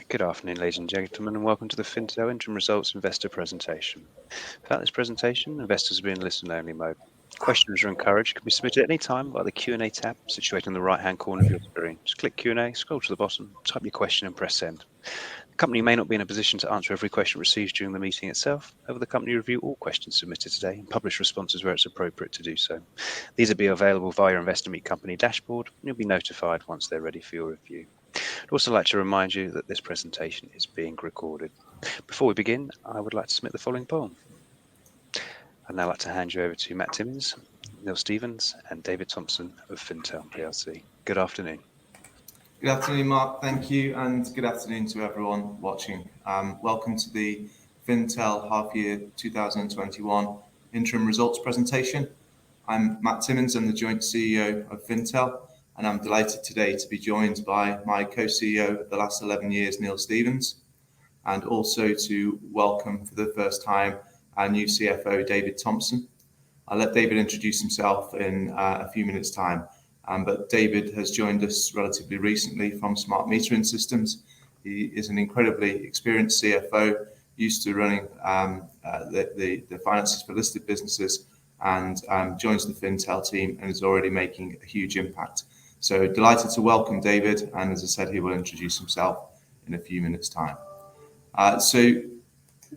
Good afternoon, ladies and gentlemen, and welcome to the FINTEL Interim Results Investor Presentation. Throughout this presentation, investors will be in listen-only mode. Questions are encouraged, can be submitted at any time by the Q&A tab situated in the right-hand corner of your screen. Just click Q&A, scroll to the bottom, type your question and press send. The company may not be in a position to answer every question received during the meeting itself. However, the company review all questions submitted today and publish responses where it's appropriate to do so. These will be available via your Investor Meet Company dashboard, and you'll be notified once they're ready for your review. I'd also like to remind you that this presentation is being recorded. Before we begin, I would like to submit the following poll. I'd now like to hand you over to Matt Timmins, Neil Stevens, and David Thompson of FINTEL PLC. Good afternoon. Good afternoon, Mark. Thank you, and good afternoon to everyone watching. Welcome to the FINTEL Half Year 2021 Interim Results Presentation. I'm Matt Timmins, I'm the Joint CEO of FINTEL, and I'm delighted today to be joined by my co-CEO of the last 11 years, Neil Stevens, and also to welcome for the first time our new CFO, David Thompson. I'll let David introduce himself in a few minutes' time. But David has joined us relatively recently from Smart Metering Systems. He is an incredibly experienced CFO, used to running the finances for listed businesses, and joins the FINTEL team and is already making a huge impact. So delighted to welcome David, and as I said, he will introduce himself in a few minutes' time.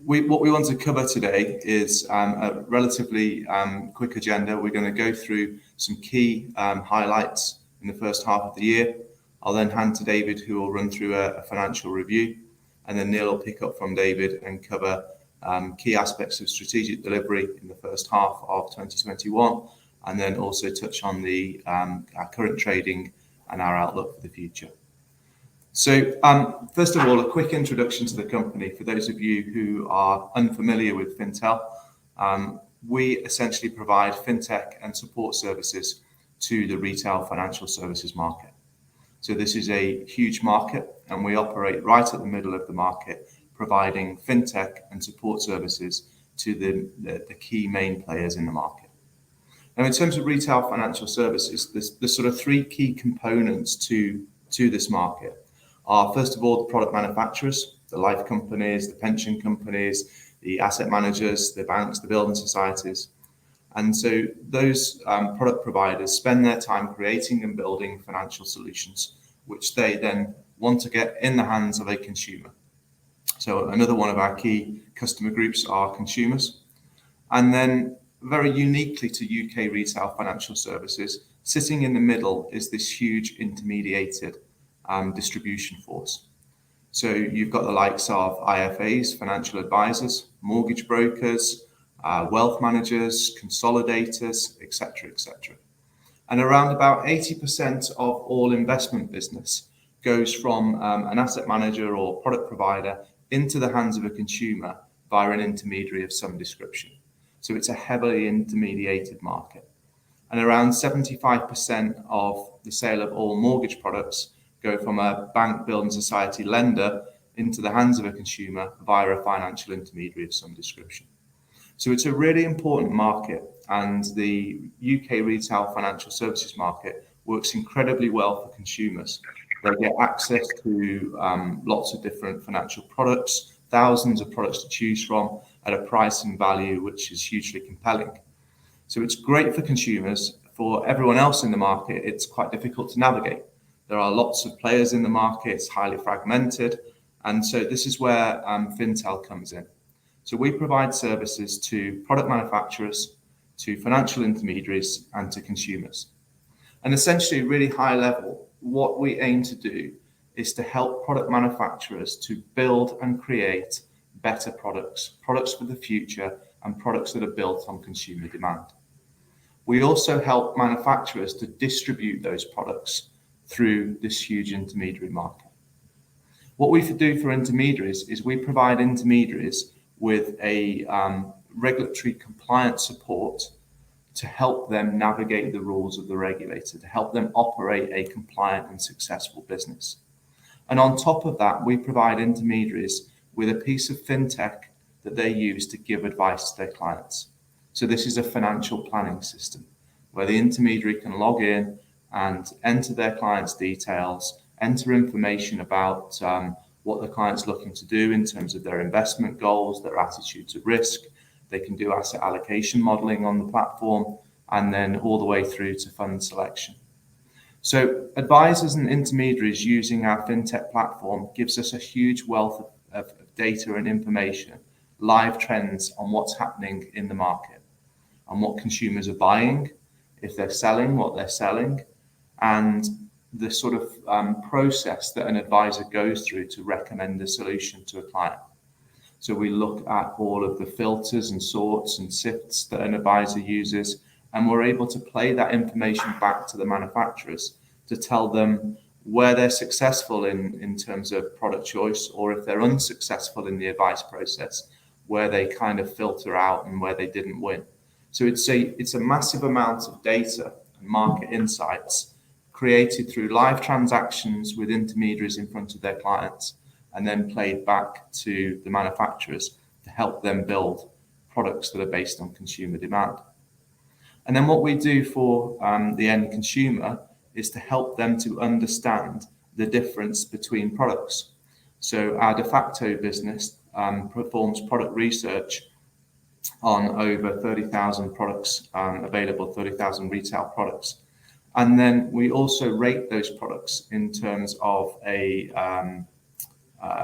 What we want to cover today is a relatively quick agenda. We're going to go through some key highlights in the first half of the year. I'll then hand to David, who will run through a financial review, and then Neil will pick up from David and cover key aspects of strategic delivery in the first half of 2021, and then also touch on our current trading and our outlook for the future. So first of all, a quick introduction to the company for those of you who are unfamiliar with FINTEL. We essentially provide fintech and support services to the retail financial services market. So this is a huge market, and we operate right at the middle of the market, providing fintech and support services to the key main players in the market. Now, in terms of retail financial services, there's sort of three key components to this market. First of all, the product manufacturers, the life companies, the pension companies, the asset managers, the banks, the building societies. And so those product providers spend their time creating and building financial solutions, which they then want to get in the hands of a consumer. So another one of our key customer groups are consumers. And then very uniquely to UK retail financial services, sitting in the middle is this huge intermediated distribution force. So you've got the likes of IFAs, financial advisors, mortgage brokers, wealth managers, consolidators, etc., etc. And around about 80% of all investment business goes from an asset manager or product provider into the hands of a consumer via an intermediary of some description. So it's a heavily intermediated market. And around 75% of the sale of all mortgage products go from a bank, building society lender into the hands of a consumer via a financial intermediary of some description. So it's a really important market, and the UK retail financial services market works incredibly well for consumers. They get access to lots of different financial products, thousands of products to choose from at a price and value which is hugely compelling. So it's great for consumers. For everyone else in the market, it's quite difficult to navigate. There are lots of players in the market, it's highly fragmented, and so this is where FINTEL comes in. So we provide services to product manufacturers, to financial intermediaries, and to consumers. And essentially, really high level, what we aim to do is to help product manufacturers to build and create better products for the future, and products that are built on consumer demand. We also help manufacturers to distribute those products through this huge intermediary market. What we do for intermediaries is we provide intermediaries with a regulatory compliance support to help them navigate the rules of the regulator, to help them operate a compliant and successful business. And on top of that, we provide intermediaries with a piece of fintech that they use to give advice to their clients. So this is a financial planning system where the intermediary can log in and enter their clients' details, enter information about what the client's looking to do in terms of their investment goals, their attitude to risk. They can do asset allocation modeling on the platform, and then all the way through to fund selection. So advisors and intermediaries using our fintech platform gives us a huge wealth of data and information, live trends on what's happening in the market and what consumers are buying, if they're selling, what they're selling, and the sort of process that an advisor goes through to recommend a solution to a client. So we look at all of the filters and sorts and sifts that an advisor uses, and we're able to play that information back to the manufacturers to tell them where they're successful in terms of product choice, or if they're unsuccessful in the advice process, where they kind of filter out and where they didn't win. So it's a massive amount of data and market insights created through live transactions with intermediaries in front of their clients, and then played back to the manufacturers to help them build products that are based on consumer demand. And then what we do for the end consumer is to help them to understand the difference between products. So our de facto business performs product research on over 30,000 products available, 30,000 retail products. And then we also rate those products in terms of a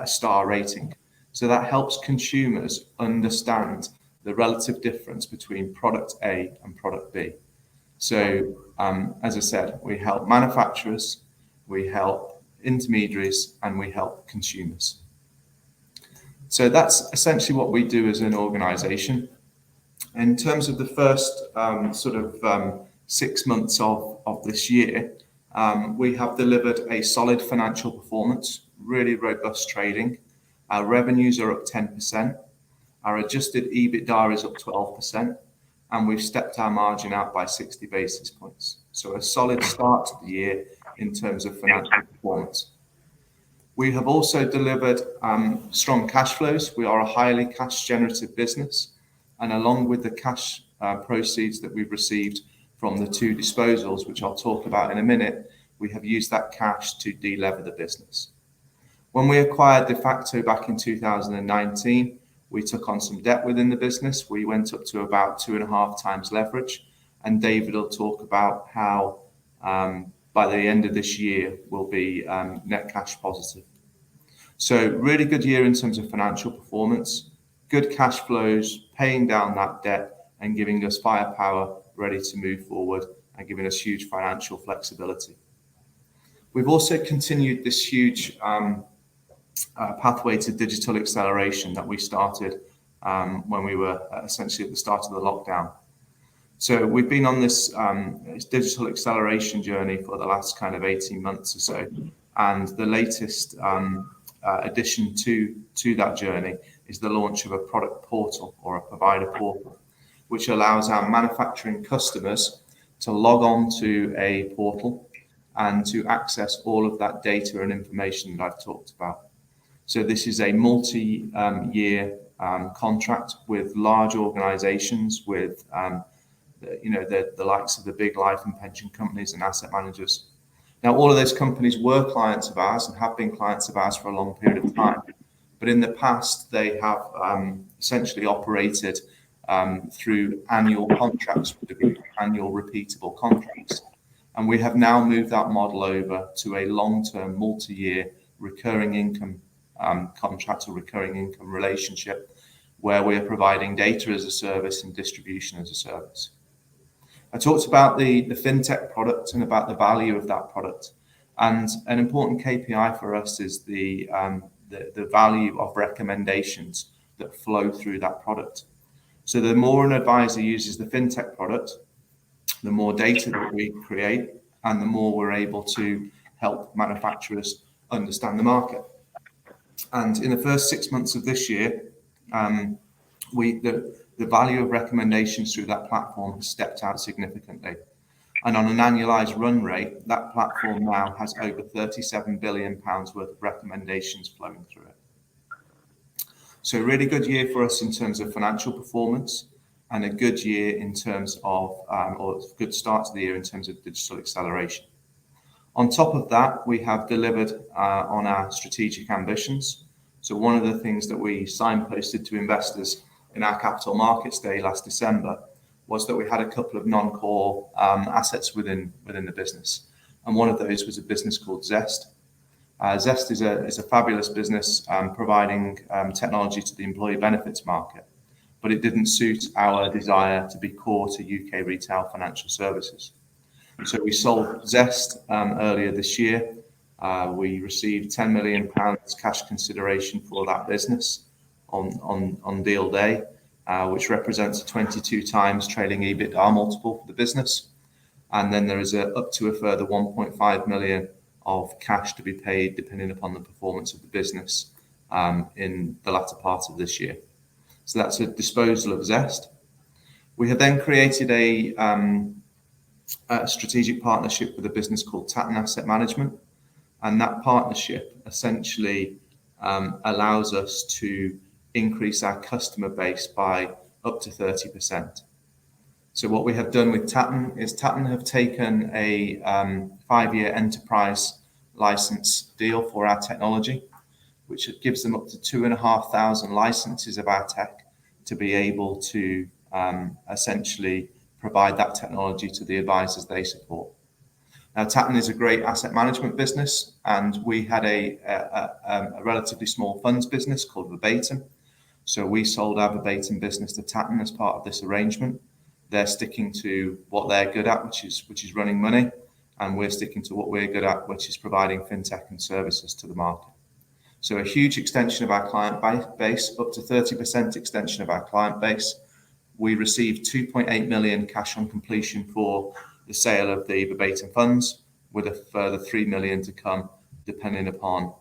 star rating. So that helps consumers understand the relative difference between product A and product B. So, as I said, we help manufacturers, we help intermediaries, and we help consumers. So that's essentially what we do as an organization. In terms of the first 6 months of this year, we have delivered a solid financial performance, really robust trading. Our revenues are up 10%. Our adjusted EBITDA is up 12%, and we've stepped our margin out by 60 basis points. So a solid start to the year in terms of financial performance. We have also delivered strong cash flows. We are a highly cash generative business, and along with the cash proceeds that we've received from the 2 disposals, which I'll talk about in a minute, we have used that cash to delever the business. When we acquired de facto back in 2019, we took on some debt within the business. We went up to about 2.5 times leverage, and David will talk about how by the end of this year we'll be net cash positive. So really good year in terms of financial performance, good cash flows, paying down that debt and giving us firepower ready to move forward and giving us huge financial flexibility. We've also continued this huge pathway to digital acceleration that we started when we were essentially at the start of the lockdown. So we've been on this digital acceleration journey for the last kind of 18 months or so, and the latest addition to that journey is the launch of a product portal or a provider portal, which allows our manufacturing customers to log on to a portal and to access all of that data and information that I've talked about. So this is a multi-year contract with large organizations, with the likes of the big life and pension companies and asset managers. Now, all of those companies were clients of ours and have been clients of ours for a long period of time. But in the past, they have essentially operated through annual contracts, annual repeatable contracts. And we have now moved that model over to a long-term, multi-year recurring income contract or recurring income relationship, where we are providing data as a service and distribution as a service. I talked about the fintech product and about the value of that product. And an important KPI for us is the value of recommendations that flow through that product. So the more an advisor uses the fintech product, the more data that we create, and the more we're able to help manufacturers understand the market. And in the first 6 months of this year, the value of recommendations through that platform has stepped out significantly. And on an annualized run rate, that platform now has over £37 billion worth of recommendations flowing through it. So a really good year for us in terms of financial performance, and a good year in terms of, or a good start to the year in terms of digital acceleration. On top of that, we have delivered on our strategic ambitions. So one of the things that we signposted to investors in our Capital Markets Day last December was that we had a couple of non-core assets within the business. And one of those was a business called Zest. Zest is a fabulous business providing technology to the employee benefits market, but it didn't suit our desire to be core to UK retail financial services. So we sold Zest earlier this year. We received £10 million cash consideration for that business on deal day, which represents a 22 times trailing EBITDA multiple for the business. And then there is up to a further 1.5 million of cash to be paid depending upon the performance of the business in the latter part of this year. So that's a disposal of Zest. We have then created a strategic partnership with a business called Tatton Asset Management. And that partnership essentially allows us to increase our customer base by up to 30%. So what we have done with Tatton is Tatton have taken a 5-year enterprise license deal for our technology, which gives them up to 2,500 licenses of our tech to be able to essentially provide that technology to the advisors they support. Now, Tatton is a great asset management business, and we had a relatively small funds business called Verbatim. So we sold our Verbatim business to Tatton as part of this arrangement. They're sticking to what they're good at, which is running money, and we're sticking to what we're good at, which is providing fintech and services to the market. So a huge extension of our client base, up to 30% extension of our client base. We received 2.8 million cash on completion for the sale of the Verbatim funds, with a further 3 million to come, depending upon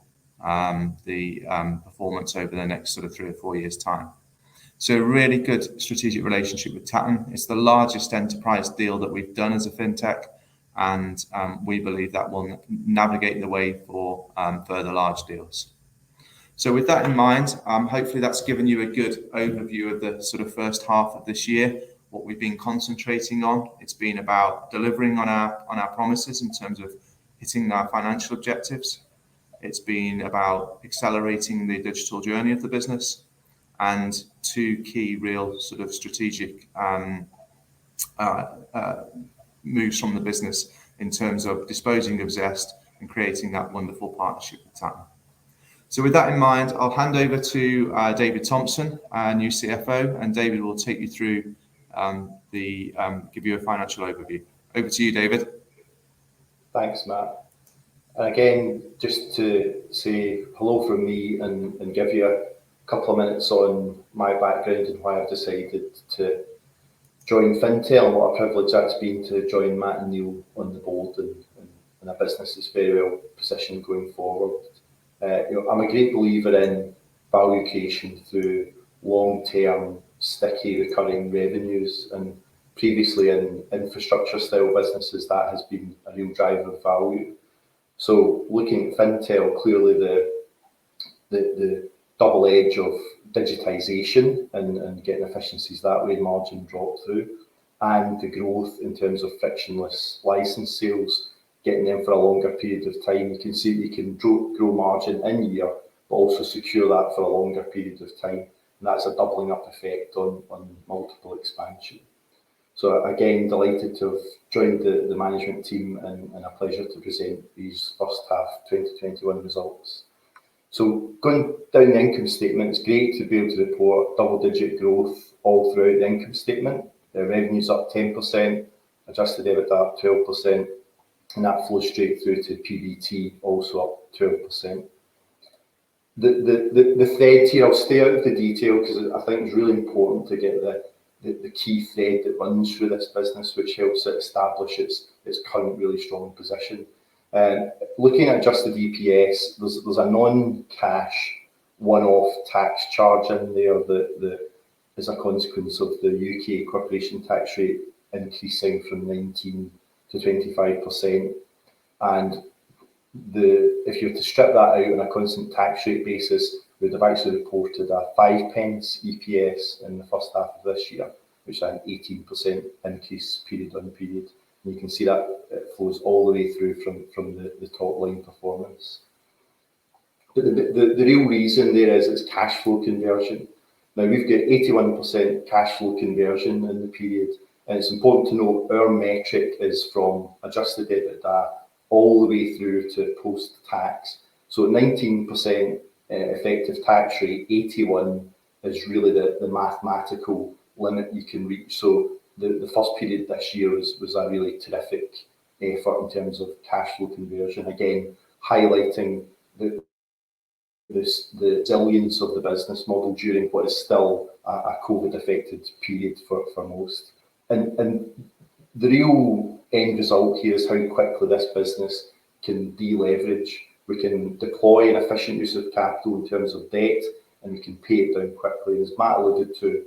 the performance over the next sort of 3 or 4 years' time. So a really good strategic relationship with Tatton. It's the largest enterprise deal that we've done as a fintech, and we believe that will navigate the way for further large deals. So with that in mind, hopefully that's given you a good overview of the sort of first half of this year, what we've been concentrating on. It's been about delivering on our promises in terms of hitting our financial objectives. It's been about accelerating the digital journey of the business, and 2 key real sort of strategic moves from the business in terms of disposing of Zest and creating that wonderful partnership with Tatton. So with that in mind, I'll hand over to David Thompson, our new CFO, and David will take you through give you a financial overview. Over to you, David. Thanks, Matt. And again, just to say hello from me and give you a couple of minutes on my background and why I've decided to join FINTEL and what a privilege that's been to join Matt and Neil on the board and a business that's very well positioned going forward. I'm a great believer in value creation through long-term, sticky, recurring revenues, and previously in infrastructure-style businesses, that has been a real driver of value. So looking at FINTEL, clearly the double edge of digitisation and getting efficiencies that way, margin drop through, and the growth in terms of frictionless license sales, getting them for a longer period of time. You can see that you can grow margin in year, but also secure that for a longer period of time. And that's a doubling up effect on multiple expansion. So again, delighted to have joined the management team and a pleasure to present these first half 2021 results. So going down the income statement, it's great to be able to report double-digit growth all throughout the income statement. The revenue's up 10%, adjusted EBITDA up 12%, and that flows straight through to PBT, also up 12%. The thread here, I'll stay out of the detail because I think it's really important to get the key thread that runs through this business, which helps it establish its current really strong position. Looking at adjusted EPS, there's a non-cash one-off tax charge in there that is a consequence of the UK corporation tax rate increasing from 19 to 25%. And if you were to strip that out on a constant tax rate basis, we'd have actually reported a 5p EPS in the first half of this year, which is an 18% increase period on period. And you can see that it flows all the way through from the top line performance. But the real reason there is it's cash flow conversion. Now we've got 81% cash flow conversion in the period, and it's important to note our metric is from adjusted EBITDA all the way through to post-tax. So 19% effective tax rate, 81 is really the mathematical limit you can reach. So the first period this year was a really terrific effort in terms of cash flow conversion. Again, highlighting the resilience of the business model during what is still a COVID-affected period for most. And the real end result here is how quickly this business can deleverage. We can deploy an efficient use of capital in terms of debt, and we can pay it down quickly. As Matt alluded to,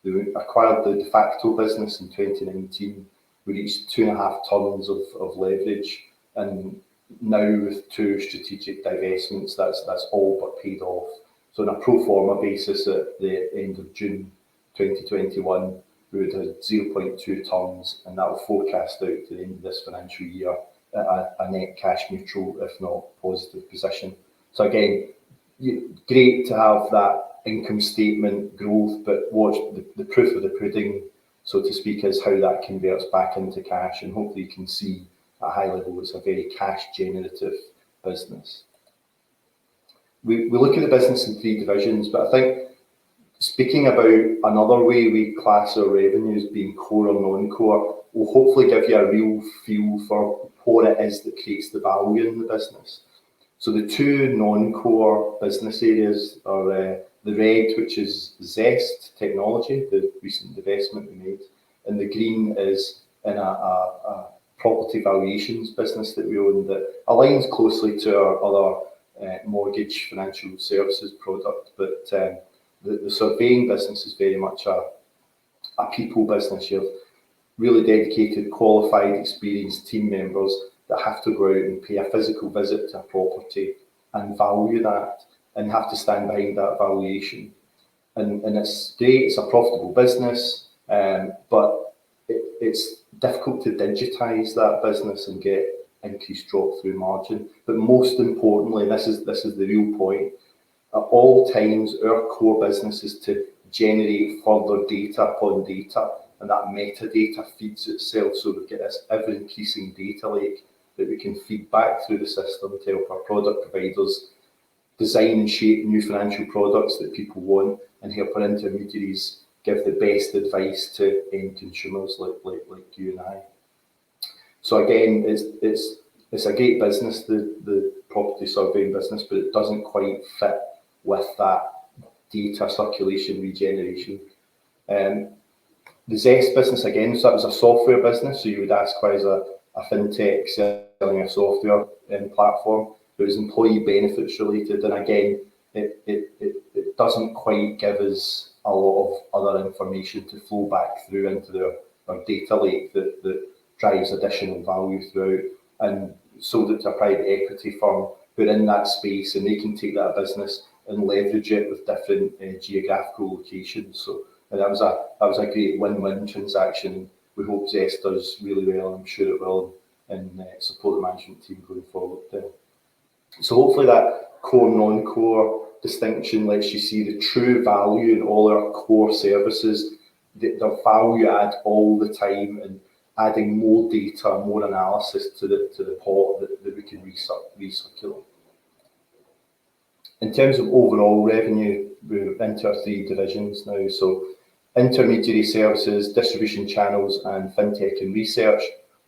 we acquired the de facto business in 2019. We reached 2.5 tons of leverage, and now with 2 strategic divestments, that's all but paid off. So on a pro forma basis at the end of June 2021, we would have 0.2 tons, and that will forecast out to the end of this financial year at a net cash neutral, if not positive position. So again, great to have that income statement growth, but watch the proof of the pudding, so to speak, is how that converts back into cash, and hopefully you can see at a high level it's a very cash generative business. We look at the business in 3 divisions, but I think speaking about another way we class our revenues being core or non-core will hopefully give you a real feel for what it is that creates the value in the business. So the 2 non-core business areas are the red, which is Zest Technology, the recent divestment we made, and the green is in a property valuations business that we own that aligns closely to our other mortgage financial services product, but the surveying business is very much a people business. You have really dedicated, qualified, experienced team members that have to go out and pay a physical visit to a property and value that, and have to stand behind that valuation. And it's great, it's a profitable business, but it's difficult to digitise that business and get increased drop-through margin. But most importantly, this is the real point, at all times our core business is to generate further data upon data, and that metadata feeds itself, so we get this ever-increasing data lake that we can feed back through the system to help our product providers design and shape new financial products that people want, and help our intermediaries give the best advice to end consumers like you and I. So again, it's a great business, the property surveying business, but it doesn't quite fit with that data circulation regeneration. The Zest business, again, so that was a software business, so you would ask, why is a fintech selling a software platform? It was employee benefits related, and again, it doesn't quite give us a lot of other information to flow back through into our data lake that drives additional value throughout, and sold it to a private equity firm who are in that space, and they can take that business and leverage it with different geographical locations. So that was a great win-win transaction. We hope Zest does really well, I'm sure it will, and support the management team going forward there. So hopefully that core non-core distinction lets you see the true value in all our core services, the value add all the time, and adding more data, more analysis to the pot that we can recirculate. In terms of overall revenue, we're into our 3 divisions now. So intermediary services, distribution channels, and fintech and research,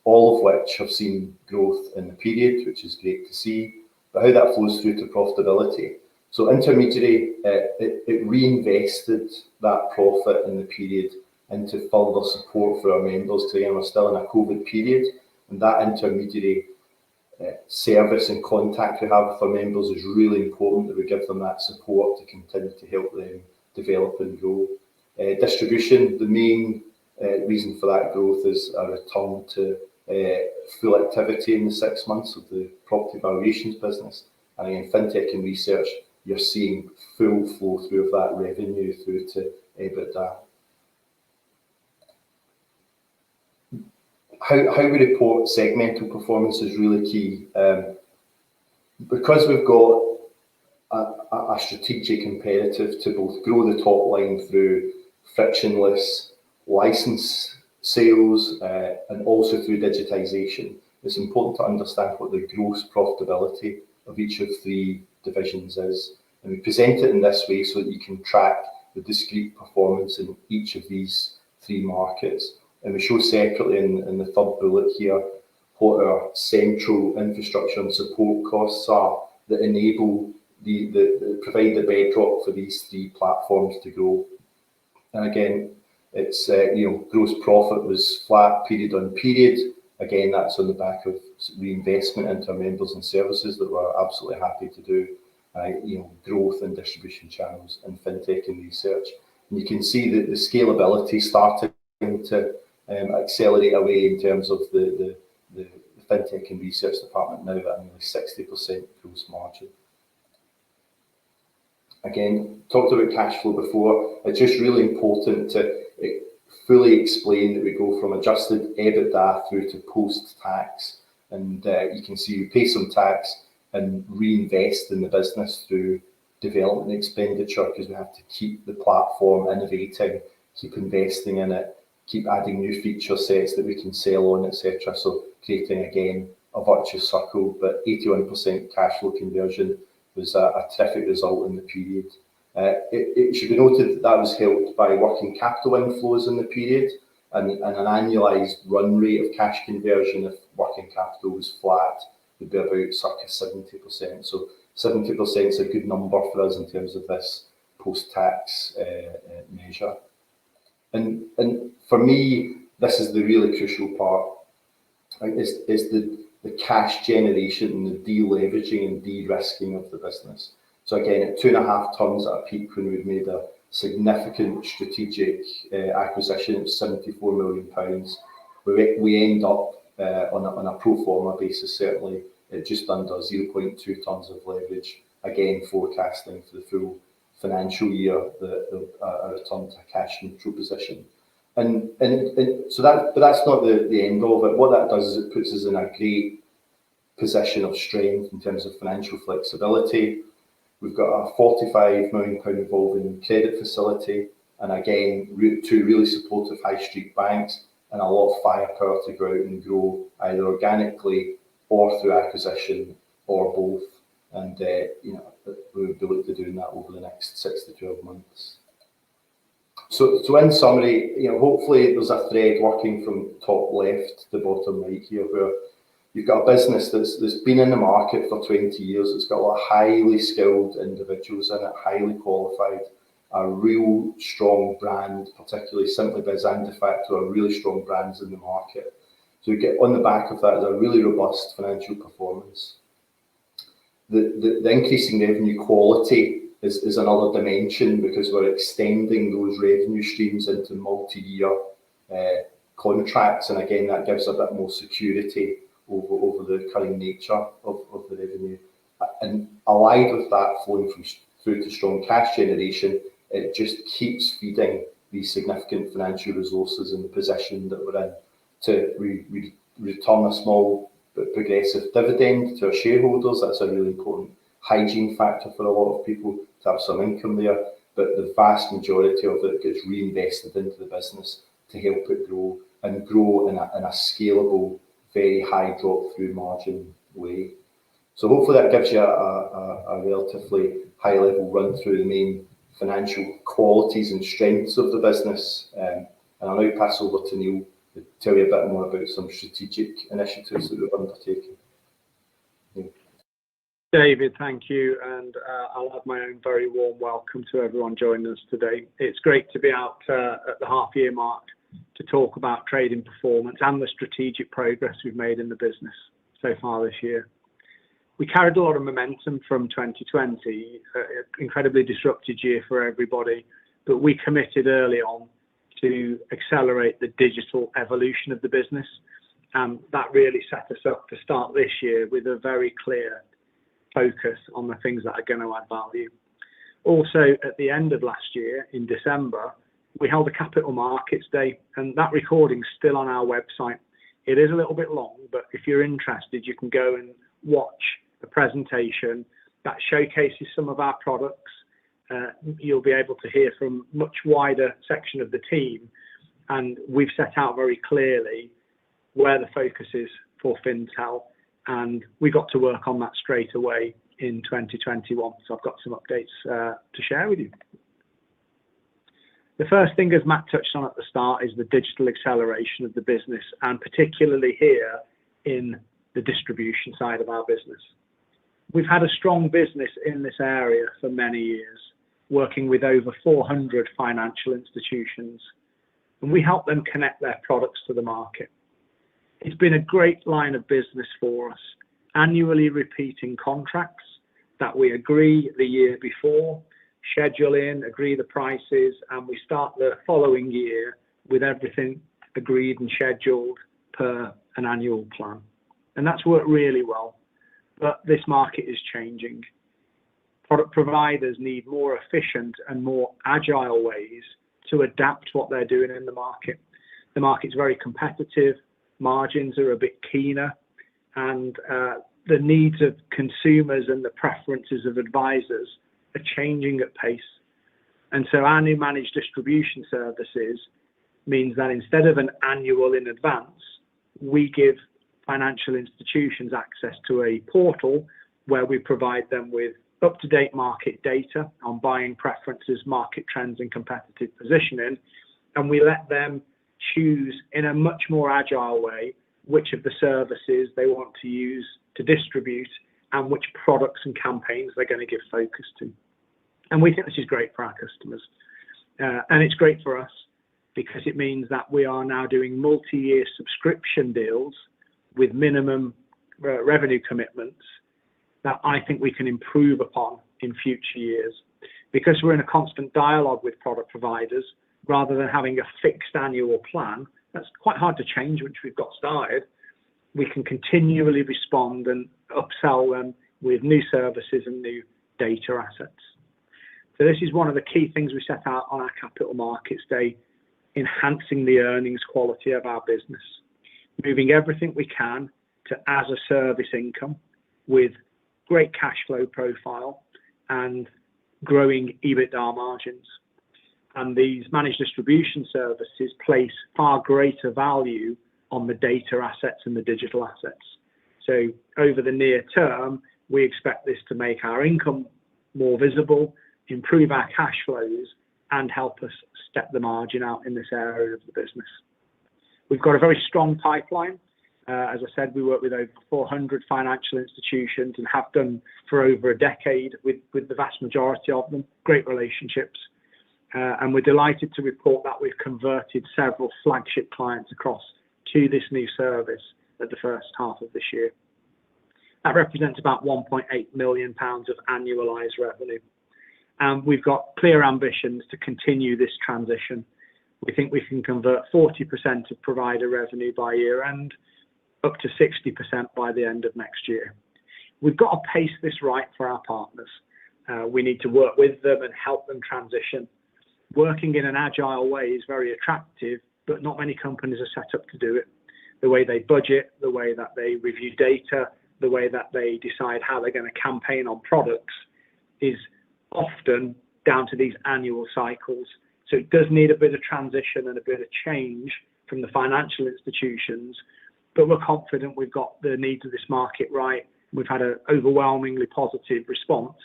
all of which have seen growth in the period, which is great to see. But how that flows through to profitability. So intermediary, it reinvested that profit in the period into further support for our members, because again, we're still in a COVID period, and that intermediary service and contact we have with our members is really important, that we give them that support to continue to help them develop and grow. Distribution, the main reason for that growth is a return to full activity in the 6 months of the property valuations business. And again, fintech and research, you're seeing full flow through of that revenue through to EBITDA. how we report segmental performance is really key. Because we've got a strategic imperative to both grow the top line through frictionless license sales and also through digitisation, it's important to understand what the gross profitability of each of the divisions is. And we present it in this way so that you can track the discrete performance in each of these 3 markets. And we show separately in the third bullet here what our central infrastructure and support costs are that enable provide the bedrock for these 3 platforms to grow. And again, it's gross profit was flat period on period. Again, that's on the back of reinvestment into our members and services that we're absolutely happy to do. Growth in distribution channels and fintech and research. And you can see that the scalability starting to accelerate away in terms of the fintech and research department now at nearly 60% gross margin. Again, talked about cash flow before. It's just really important to fully explain that we go from adjusted EBITDA through to post-tax. And you can see we pay some tax and reinvest in the business through development expenditure because we have to keep the platform innovating, keep investing in it, keep adding new feature sets that we can sell on, etc. So creating, again, a virtuous circle. But 81% cash flow conversion was a terrific result in the period. It should be noted that was helped by working capital inflows in the period and an annualised run rate of cash conversion if working capital was flat would be about circa 70%. So 70% is a good number for us in terms of this post-tax measure. And for me, this is the really crucial part, is the cash generation and the deleveraging and de-risking of the business. So again, at 2.5 tons at a peak when we've made a significant strategic acquisition of £74 million, we end up on a pro forma basis, certainly at just under 0.2 tons of leverage, again forecasting for the full financial year a return to a cash neutral position. And so but that's not the end of it. What that does is it puts us in a great position of strength in terms of financial flexibility. We've got a £45 million revolving credit facility, and again, 2 really supportive high street banks, and a lot of firepower to go out and grow either organically or through acquisition or both. And we would be looking to doing that over the next 6 to 12 months. So in summary, hopefully there's a thread working from top left to bottom right here, where you've got a business that's been in the market for 20 years. It's got a lot of highly skilled individuals in it, highly qualified, a real strong brand, particularly Simply Biz and De Facto are really strong brands in the market. So you get on the back of that is a really robust financial performance. The increasing revenue quality is another dimension because we're extending those revenue streams into multi-year contracts, and again that gives a bit more security over the recurring nature of the revenue. And allied with that flowing through to strong cash generation, it just keeps feeding these significant financial resources in the position that we're in to return a small but progressive dividend to our shareholders. That's a really important hygiene factor for a lot of people to have some income there, but the vast majority of it gets reinvested into the business to help it grow and grow in a scalable, very high drop-through margin way. So hopefully that gives you a relatively high-level run through the main financial qualities and strengths of the business. And I'll now pass over to Neil to tell you a bit more about some strategic initiatives that we've undertaken. Neil. David, thank you, and I'll add my own very warm welcome to everyone joining us today. It's great to be out at the half-year mark to talk about trading performance and the strategic progress we've made in the business so far this year. We carried a lot of momentum from 2020, an incredibly disrupted year for everybody, but we committed early on to accelerate the digital evolution of the business, and that really set us up to start this year with a very clear focus on the things that are going to add value. Also, at the end of last year, in December, we held a Capital Markets Day, and that recording's still on our website It is a little bit long, but if you're interested, you can go and watch a presentation that showcases some of our products. You'll be able to hear from much wider section of the team, and we've set out very clearly where the focus is for FINTEL, and we got to work on that straight away in 2021. So I've got some updates to share with you. The first thing, as Matt touched on at the start, is the digital acceleration of the business, and particularly here in the distribution side of our business. We've had a strong business in this area for many years, working with over 400 financial institutions, and we help them connect their products to the market. It's been a great line of business for us, annually repeating contracts that we agree the year before, schedule in, agree the prices, and we start the following year with everything agreed and scheduled per an annual plan. And that's worked really well. But this market is changing. Product providers need more efficient and more agile ways to adapt what they're doing in the market. The market's very competitive, margins are a bit keener, and the needs of consumers and the preferences of advisors are changing at pace. And so our new managed distribution services means that instead of an annual in advance, we give financial institutions access to a portal where we provide them with up-to-date market data on buying preferences, market trends, and competitive positioning, and we let them choose in a much more agile way which of the services they want to use to distribute and which products and campaigns they're going to give focus to. And we think this is great for our customers. And it's great for us because it means that we are now doing multi-year subscription deals with minimum revenue commitments that I think we can improve upon in future years. Because we're in a constant dialogue with product providers, rather than having a fixed annual plan, that's quite hard to change once we've got started. We can continually respond and upsell them with new services and new data assets. So this is one of the key things we set out on our Capital Markets Day, enhancing the earnings quality of our business, moving everything we can to as a service income with great cash flow profile and growing EBITDA margins. And these managed distribution services place far greater value on the data assets and the digital assets. So over the near term, we expect this to make our income more visible, improve our cash flows, and help us step the margin out in this area of the business. We've got a very strong pipeline. As I said, we work with over 400 financial institutions and have done for over a decade with the vast majority of them, great relationships. And we're delighted to report that we've converted several flagship clients across to this new service at the first half of this year. That represents about £1.8 million of annualised revenue. And we've got clear ambitions to continue this transition. We think we can convert 40% of provider revenue by year end, up to 60% by the end of next year. We've got to pace this right for our partners. We need to work with them and help them transition. Working in an agile way is very attractive, but not many companies are set up to do it. The way they budget, the way that they review data, the way that they decide how they're going to campaign on products is often down to these annual cycles. So it does need a bit of transition and a bit of change from the financial institutions, but we're confident we've got the needs of this market right. We've had an overwhelmingly positive response.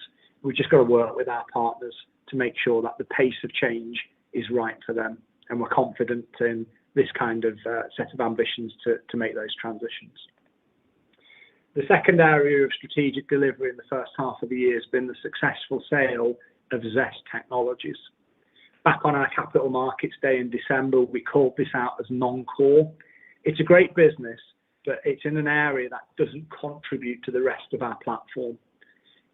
We've just got to work with our partners to make sure that the pace of change is right for them. And we're confident in this kind of set of ambitions to make those transitions. The second area of strategic delivery in the first half of the year has been the successful sale of Zest Technologies. Back on our Capital Markets Day in December, we called this out as non-core. It's a great business, but it's in an area that doesn't contribute to the rest of our platform.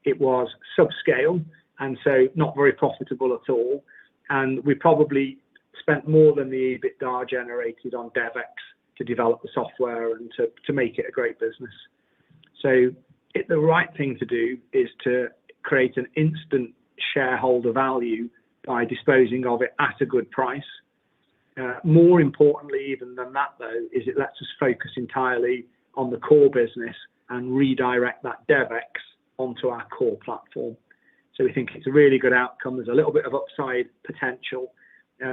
It was subscale and so not very profitable at all. And we probably spent more than the EBITDA generated on DevEx to develop the software and to make it a great business. So the right thing to do is to create an instant shareholder value by disposing of it at a good price. More importantly even than that, though, is it lets us focus entirely on the core business and redirect that DevEx onto our core platform. So we think it's a really good outcome. There's a little bit of upside potential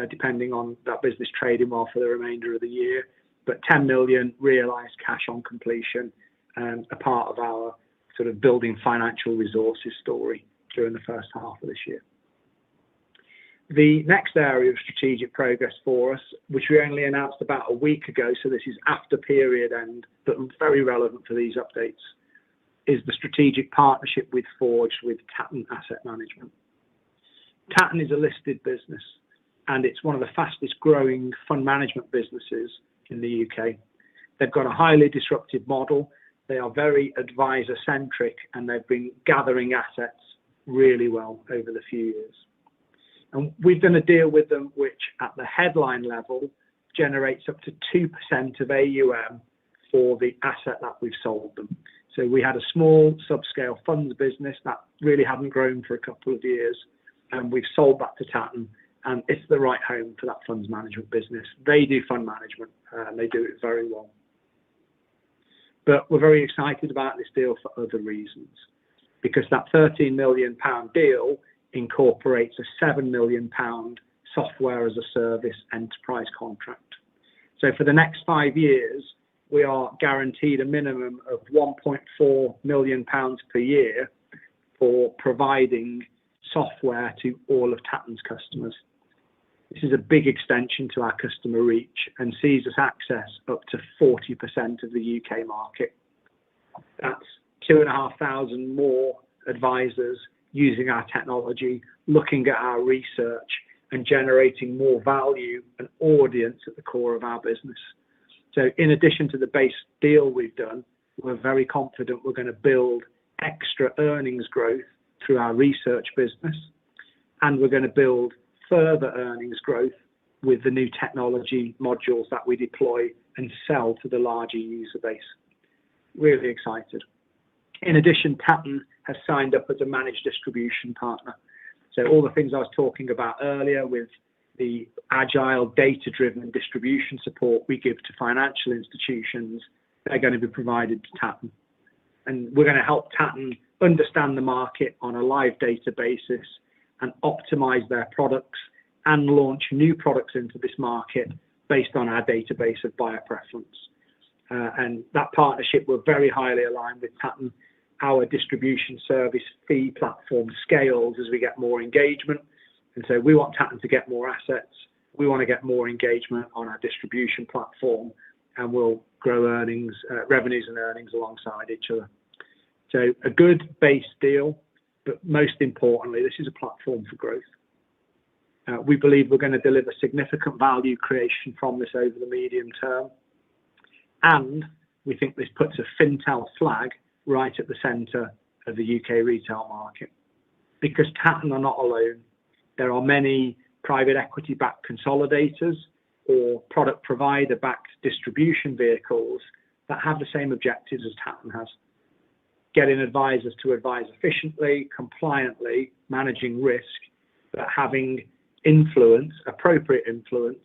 depending on that business trading well for the remainder of the year. But 10 million realised cash on completion, a part of our sort of building financial resources story during the first half of this year. The next area of strategic progress for us, which we only announced about a week ago, so this is after period end, but very relevant for these updates, is the strategic partnership with Forge with Tatton Asset Management. Tatton is a listed business, and it's one of the fastest growing fund management businesses in the UK. They've got a highly disruptive model. They are very advisor centric, and they've been gathering assets really well over the few years. And we've done a deal with them which at the headline level generates up to 2% of AUM for the asset that we've sold them. So we had a small subscale funds business that really hadn't grown for a couple of years, and we've sold that to Tatton, and it's the right home for that funds management business. They do fund management, and they do it very well. But we're very excited about this deal for other reasons, because that £13 million deal incorporates a £7 million software as a service enterprise contract. So for the next 5 years, we are guaranteed a minimum of £1.4 million per year for providing software to all of Tatton's customers. This is a big extension to our customer reach and sees us access up to 40% of the UK market. That's 2,500 more advisors using our technology, looking at our research and generating more value and audience at the core of our business. So in addition to the base deal we've done, we're very confident we're going to build extra earnings growth through our research business, and we're going to build further earnings growth with the new technology modules that we deploy and sell to the larger user base. Really excited. In addition, Tatton has signed up as a managed distribution partner. So all the things I was talking about earlier with the agile, data-driven distribution support we give to financial institutions, they're going to be provided to Tatton. And we're going to help Tatton understand the market on a live data basis and optimize their products and launch new products into this market based on our database of buyer preference. And that partnership, we're very highly aligned with Tatton. Our distribution service fee platform scales as we get more engagement. And so we want Tatton to get more assets. We want to get more engagement on our distribution platform, and we'll grow earnings, revenues and earnings alongside each other. So a good base deal, but most importantly, this is a platform for growth. We believe we're going to deliver significant value creation from this over the medium term. And we think this puts a FINTEL flag right at the centre of the UK retail market. Because Tatton are not alone. There are many private equity-backed consolidators or product provider-backed distribution vehicles that have the same objectives as Tatton has. Getting advisors to advise efficiently, compliantly, managing risk, but having influence, appropriate influence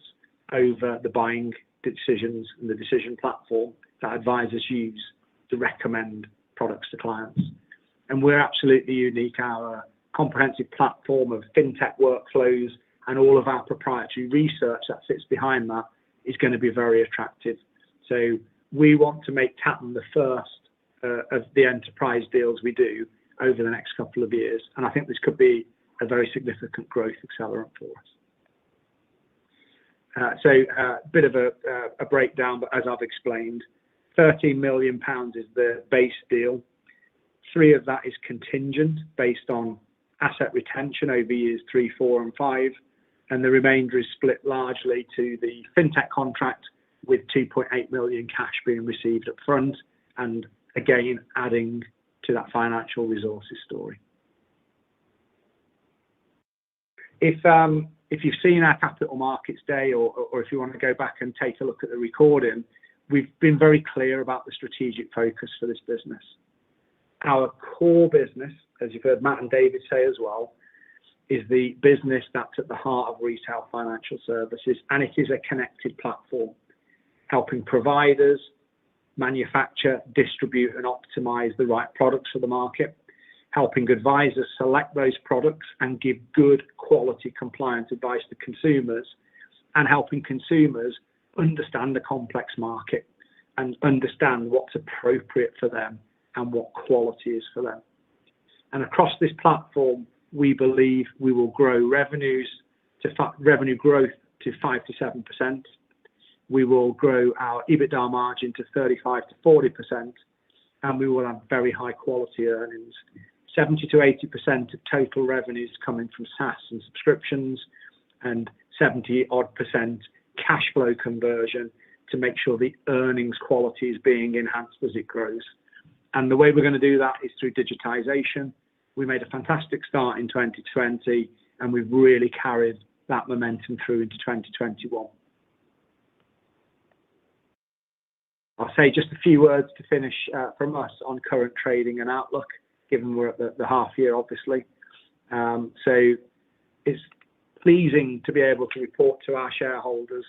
over the buying decisions and the decision platform that advisors use to recommend products to clients. And we're absolutely unique. Our comprehensive platform of fintech workflows and all of our proprietary research that sits behind that is going to be very attractive. So we want to make Tatton the first of the enterprise deals we do over the next couple of years. And I think this could be a very significant growth accelerant for us. So a bit of a breakdown, but as I've explained, £13 million is the base deal. 3 of that is contingent based on asset retention over years 3, 4 and 5. And the remainder is split largely to the fintech contract with 2.8 million cash being received up front, and again, adding to that financial resources story. If you've seen our Capital Markets Day, or if you want to go back and take a look at the recording, we've been very clear about the strategic focus for this business. Our core business, as you've heard Matt and David say as well, is the business that's at the heart of retail financial services, and it is a connected platform, helping providers manufacture, distribute, and optimize the right products for the market, helping advisors select those products and give good quality compliance advice to consumers, and helping consumers understand the complex market and understand what's appropriate for them and what quality is for them. And across this platform, we believe we will grow revenue growth to 5 to 7%. We will grow our EBITDA margin to 35 to 40%, and we will have very high quality earnings. 70 to 80% of total revenues coming from SaaS and subscriptions, and 70 odd % cash flow conversion to make sure the earnings quality is being enhanced as it grows. And the way we're going to do that is through digitization. We made a fantastic start in 2020, and we've really carried that momentum through into 2021. I'll say just a few words to finish from us on current trading and outlook, given we're at the half year, obviously. So it's pleasing to be able to report to our shareholders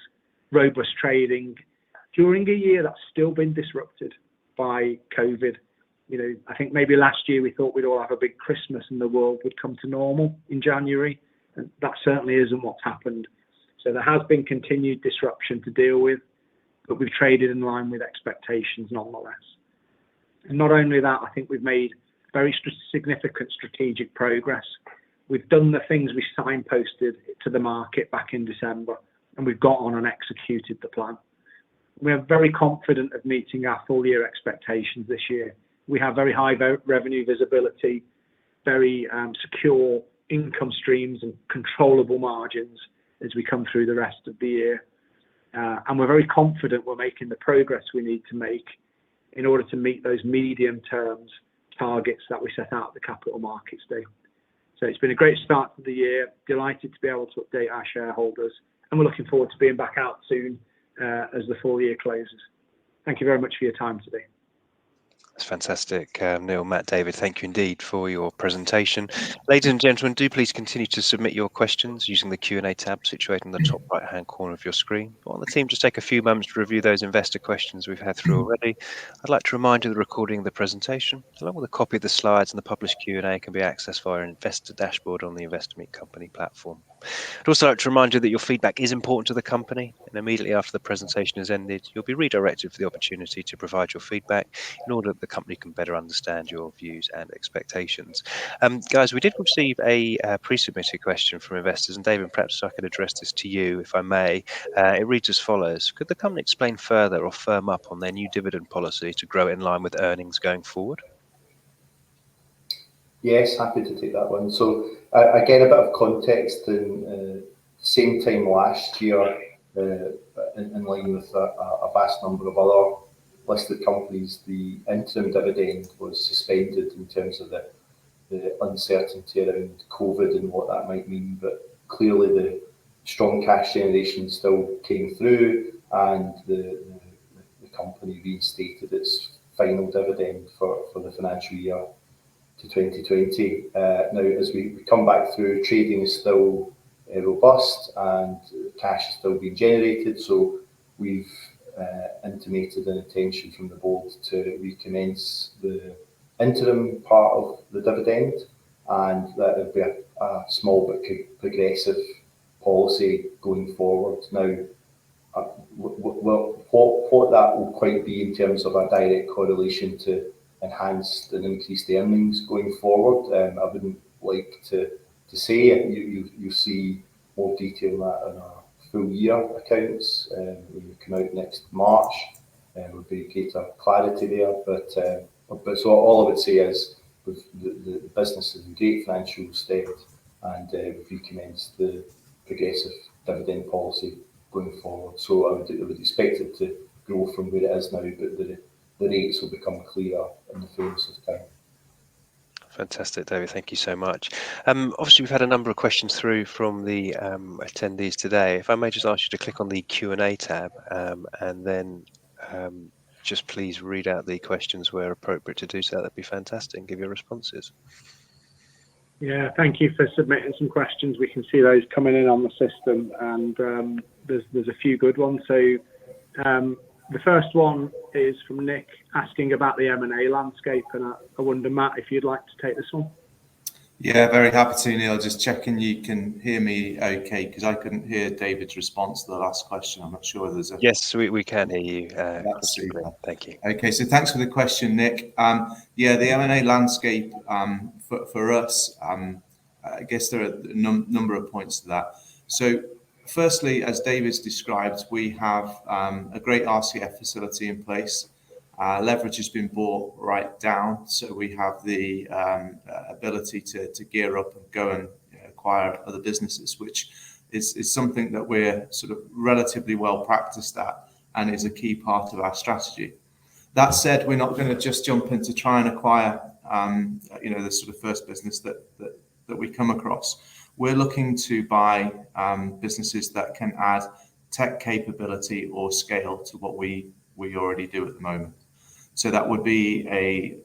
robust trading during a year that's still been disrupted by COVID. You know, I think maybe last year we thought we'd all have a big Christmas and the world would come to normal in January, and that certainly isn't what's happened. So there has been continued disruption to deal with, but we've traded in line with expectations nonetheless. And not only that, I think we've made very significant strategic progress. We've done the things we signposted to the market back in December, and we've got on and executed the plan. We are very confident of meeting our full year expectations this year. We have very high revenue visibility, very secure income streams and controllable margins as we come through the rest of the year. And we're very confident we're making the progress we need to make in order to meet those medium terms targets that we set out at the Capital Markets Day. So it's been a great start to the year. Delighted to be able to update our shareholders, and we're looking forward to being back out soon as the full year closes. Thank you very much for your time today. That's fantastic. Neil, Matt, David, thank you indeed for your presentation. Ladies and gentlemen, do please continue to submit your questions using the Q&A tab situated in the top right-hand corner of your screen. I want the team just take a few moments to review those investor questions we've had through already. I'd like to remind you the recording of the presentation, along with a copy of the slides and the published Q&A, can be accessed via our investor dashboard on the Investor Meet Company platform. I'd also like to remind you that your feedback is important to the company, and immediately after the presentation has ended, you'll be redirected for the opportunity to provide your feedback in order that the company can better understand your views and expectations. Guys, we did receive a pre-submitted question from investors, and David, perhaps I could address this to you, if I may. It reads as follows: could the company explain further or firm up on their new dividend policy to grow in line with earnings going forward? Yes, happy to take that one. So again, a bit of context. In same time last year, in line with a vast number of other listed companies, the interim dividend was suspended in terms of the uncertainty around COVID and what that might mean. But clearly the strong cash generation still came through, and the company reinstated its final dividend for the financial year to 2020. Now, as we come back through, trading is still robust and cash is still being generated. So we've intimated an intention from the board to recommence the interim part of the dividend, and that will be a small but progressive policy going forward. Now, what that will quite be in terms of a direct correlation to enhanced and increased earnings going forward, I wouldn't like to say. You see more detail on that in our full year accounts when we come out next March. Would be greater clarity there. But so all I would say is the business is in great financial state, and we've recommenced the progressive dividend policy going forward. So I would expect it to grow from where it is now, but the rates will become clearer in the fullness of time. Fantastic, David. Thank you so much. Obviously, we've had a number of questions through from the attendees today. If I may just ask you to click on the Q&A tab, and then just please read out the questions where appropriate to do so. That'd be fantastic, and give your responses. Yeah, thank you for submitting some questions. We can see those coming in on the system, and there's a few good ones. So the first one is from Nick asking about the M&A landscape, and I wonder, Matt, if you'd like to take this one. Yeah, very happy to, Neil. Just checking you can hear me okay, because I couldn't hear David's response to the last question. I'm not sure whether there's a... Yes, we can hear you. That's super. Thank you. Okay, so thanks for the question, Nick. Yeah, the M&A landscape for us, I guess there are a number of points to that. So firstly, as David's described, we have a great RCF facility in place. Leverage has been brought right down, so we have the ability to gear up and go and acquire other businesses, which is something that we're sort of relatively well practiced at and is a key part of our strategy. That said, we're not going to just jump in to try and acquire the sort of first business that we come across. We're looking to buy businesses that can add tech capability or scale to what we already do at the moment. So that would be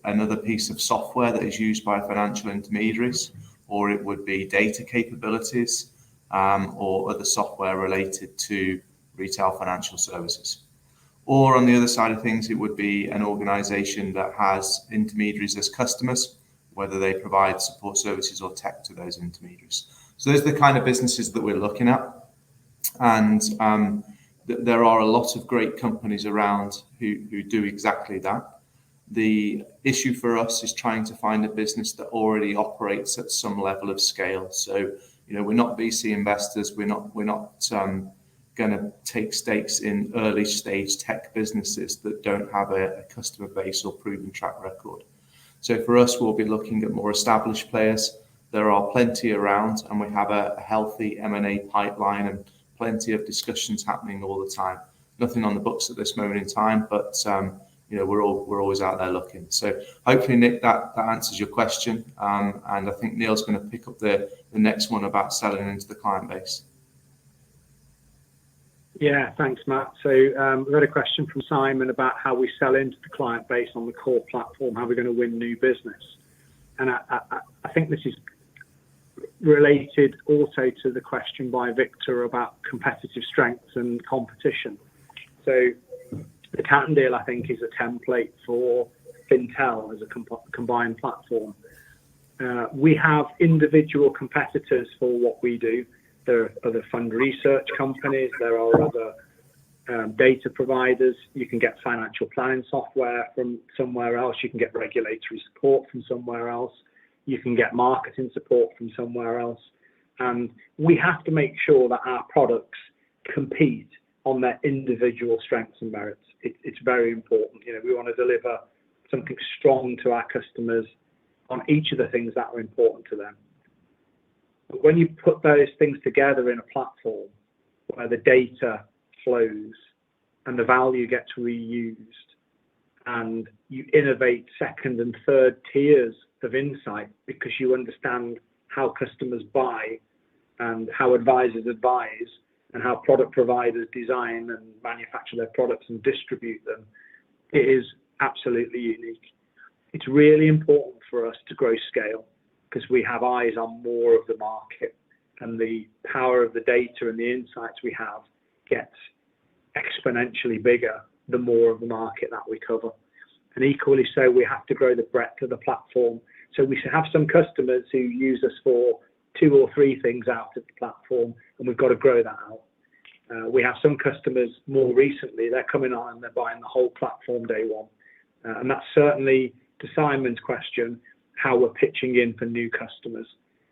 another piece of software that is used by financial intermediaries, or it would be data capabilities, or other software related to retail financial services. Or on the other side of things, it would be an organization that has intermediaries as customers, whether they provide support services or tech to those intermediaries. So those are the kind of businesses that we're looking at. And there are a lot of great companies around who do exactly that. The issue for us is trying to find a business that already operates at some level of scale. So, we're not VC investors. We're not going to take stakes in early stage tech businesses that don't have a customer base or proven track record. So for us, we'll be looking at more established players. There are plenty around, and we have a healthy M&A pipeline and plenty of discussions happening all the time. Nothing on the books at this moment in time, but we're always out there looking. So hopefully, Nick, that answers your question. And I think Neil's going to pick up the next one about selling into the client base. Yeah, thanks, Matt. So we've got a question from Simon about how we sell into the client base on the core platform, how we're going to win new business. And I think this is related also to the question by Victor about competitive strengths and competition. So the Tatton deal, I think, is a template for FINTEL as a combined platform. We have individual competitors for what we do. There are other fund research companies. There are other data providers. You can get financial planning software from somewhere else. You can get regulatory support from somewhere else. You can get marketing support from somewhere else. And we have to make sure that our products compete on their individual strengths and merits. It's very important. We want to deliver something strong to our customers on each of the things that are important to them. But when you put those things together in a platform where the data flows and the value gets reused, and you innovate second and third tiers of insight because you understand how customers buy and how advisors advise and how product providers design and manufacture their products and distribute them, it is absolutely unique. It's really important for us to grow scale because we have eyes on more of the market, and the power of the data and the insights we have gets exponentially bigger the more of the market that we cover. And equally so, we have to grow the breadth of the platform. So we should have some customers who use us for 2 or 3 things out of the platform, and we've got to grow that out. We have some customers more recently, they're coming on and they're buying the whole platform day one. And that's certainly, to Simon's question, how we're pitching in for new customers.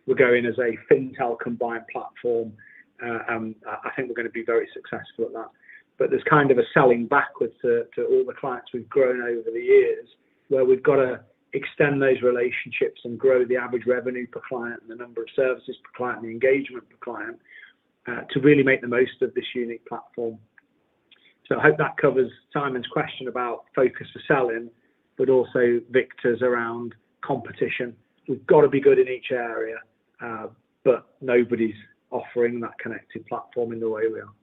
We're going as a FINTEL combined platform, and I think we're going to be very successful at that. But there's kind of a selling backwards to all the clients we've grown over the years, where we've got to extend those relationships and grow the average revenue per client and the number of services per client and the engagement per client to really make the most of this unique platform. So I hope that covers Simon's question about focus for selling, but also Victor's around competition. We've got to be good in each area, but nobody's offering that connected platform in the way we are.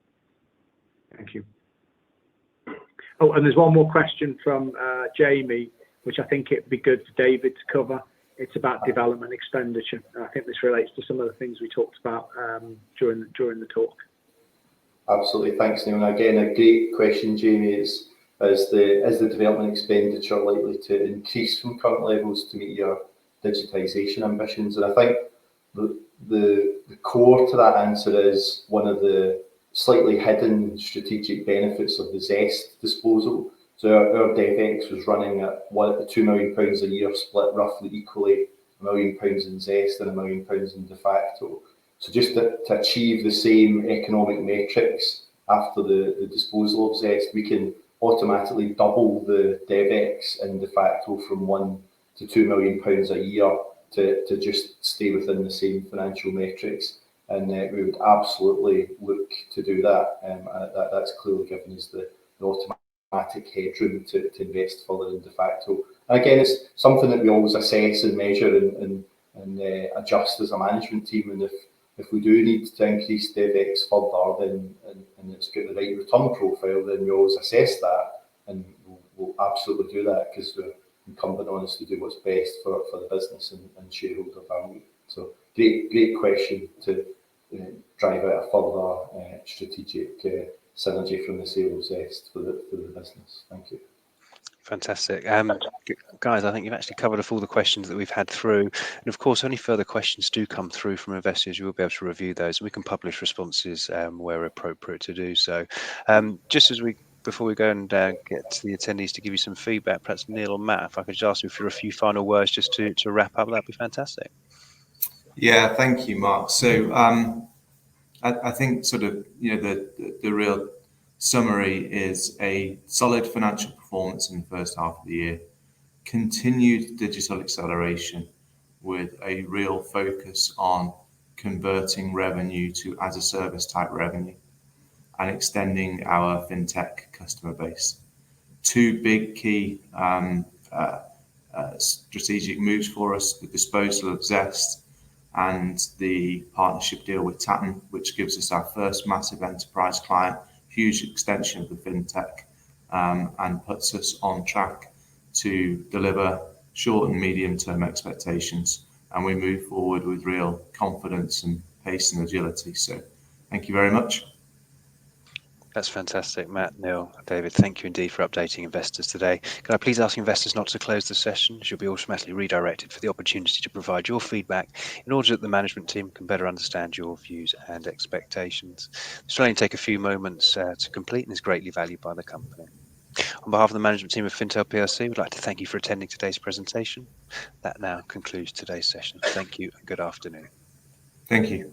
Thank you. Oh, and there's one more question from Jamie, which I think it'd be good for David to cover. it's about development expenditure. And I think this relates to some of the things we talked about during the talk. Absolutely, thanks, Neil. And again, a great question, Jamie. Is the development expenditure likely to increase from current levels to meet your digitisation ambitions? And I think the core to that answer is one of the slightly hidden strategic benefits of the Zest disposal. So our DevEx was running at £2 million a year, split roughly equally, £1 million in Zest and £1 million in de facto. So just to achieve the same economic metrics after the disposal of Zest, we can automatically double the DevEx in de facto from £1 to £2 million a year to just stay within the same financial metrics. And we would absolutely look to do that. That's clearly given us the automatic headroom to invest further in de facto. And again, it's something that we always assess and measure and adjust as a management team. And if we do need to increase DevEx further, then and it's got the right return profile, then we always assess that, and we'll absolutely do that because we're incumbent on us to do what's best for the business and shareholder value. So great question to drive out a further strategic synergy from the sale of Zest for the business. Thank you. Fantastic. Guys, I think you've actually covered off all the questions that we've had through. And of course, any further questions do come through from investors, you will be able to review those. And we can publish responses where appropriate to do so. Just before we go and get to the attendees to give you some feedback, perhaps Neil or Matt, if I could just ask you for a few final words just to wrap up, that'd be fantastic. Yeah, thank you, Mark. So I think sort of, the real summary is a solid financial performance in the first half of the year, continued digital acceleration with a real focus on converting revenue to as a service type revenue and extending our fintech customer base. Two big key strategic moves for us: the disposal of Zest and the partnership deal with Tatton, which gives us our first massive enterprise client, huge extension of the fintech, and puts us on track to deliver short and medium term expectations. And we move forward with real confidence and pace and agility. So thank you very much. That's fantastic. Matt, Neil, David, thank you indeed for updating investors today. Can I please ask investors not to close the session? You'll be automatically redirected for the opportunity to provide your feedback in order that the management team can better understand your views and expectations. This will only take a few moments to complete and is greatly valued by the company. On behalf of the management team of FINTEL PLC, we'd like to thank you for attending today's presentation. That now concludes today's session. Thank you and good afternoon. Thank you.